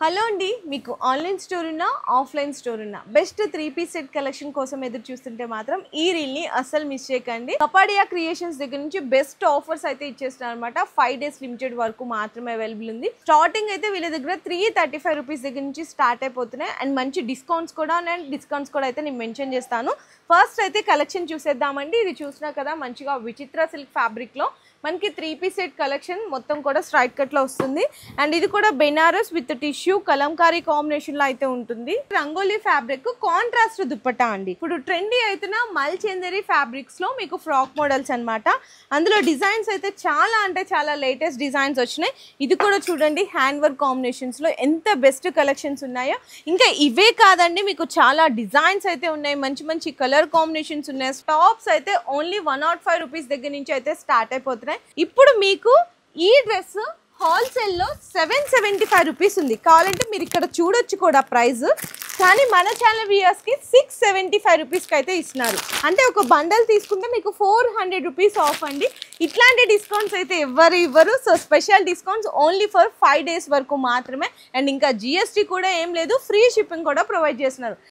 Hello అండి, మీకు online store ఉన్నా ఆఫ్లైన్ స్టోర్ ఉన్నా బెస్ట్ 3 పీస్ సెట్ కలెక్షన్ కోసం ఎదురు చూస్తుంటే మాత్రం ఈ రీల్ని అస్సలు మిస్ చేయకండి. కపాడియా క్రియేషన్స్ దగ్గర నుంచి బెస్ట్ ఆఫర్స్ అయితే ఇచ్చేస్తున్నారు అనమాట. 5 days లిమిటెడ్ వరకు మాత్రమే అవైలబుల్ ఉంది. స్టార్టింగ్ అయితే వీళ్ళ దగ్గర 335 రూపీస్ దగ్గర నుంచి స్టార్ట్ అయిపోతున్నాయి. అండ్ మంచి డిస్కౌంట్స్ కూడా ఉన్నాయి. డిస్కౌంట్స్ కూడా అయితే నేను మెన్షన్ చేస్తాను. ఫస్ట్ అయితే కలెక్షన్ చూసేద్దామండి. ఇది చూసినా కదా, మంచిగా విచిత్ర సిల్క్ ఫ్యాబ్రిక్లో మనకి 3 పీస్ సెట్ కలెక్షన్ మొత్తం కూడా స్ట్రైట్ కట్లో వస్తుంది. అండ్ ఇది కూడా Banaras with tissue kalamkari combination లో అయితే ఉంటుంది. రంగోలీ ఫ్యాబ్రిక్ కాంట్రాస్ట్ దుప్పట్టా అండి. ఇప్పుడు ట్రెండీ అయితున్న మల్చందరి ఫ్యాబ్రిక్స్ లో మీకు ఫ్రాక్ మోడల్స్ అన్నమాట. అందులో డిజైన్స్ అయితే చాలా అంటే చాలా లేటెస్ట్ డిజైన్స్ వచ్చినాయి. ఇది కూడా చూడండి, హ్యాండ్ వర్క్ కాంబినేషన్స్ లో ఎంత బెస్ట్ కలెక్షన్స్ ఉన్నాయో. ఇంకా ఇవే కాదండి, మీకు చాలా డిజైన్స్ అయితే ఉన్నాయి. మంచి మంచి కలర్ కాంబినేషన్స్ ఉన్నాయి. టాప్స్ అయితే ఓన్లీ 105 రూపీస్ దగ్గర నుంచి అయితే స్టార్ట్ అయిపోతున్నాయి. ఇప్పుడు మీకు ఈ డ్రెస్ హోల్సేల్లో 775 రూపీస్ ఉంది. కావాలంటే మీరు ఇక్కడ చూడొచ్చు కూడా ప్రైస్. కానీ మన ఛానల్ వ్యూయర్స్కి 675 రూపీస్కి అయితే ఇస్తున్నారు. అంటే ఒక బండల్ తీసుకుంటే మీకు 400 రూపీస్ ఆఫ్ అండి. ఇట్లాంటి డిస్కౌంట్స్ అయితే ఎవరు ఇవ్వరు. So special discounts only for 5 days వరకు మాత్రమే. అండ్ ఇంకా జిఎస్టీ కూడా ఏం లేదు, ఫ్రీ షిప్పింగ్ కూడా ప్రొవైడ్ చేస్తున్నారు.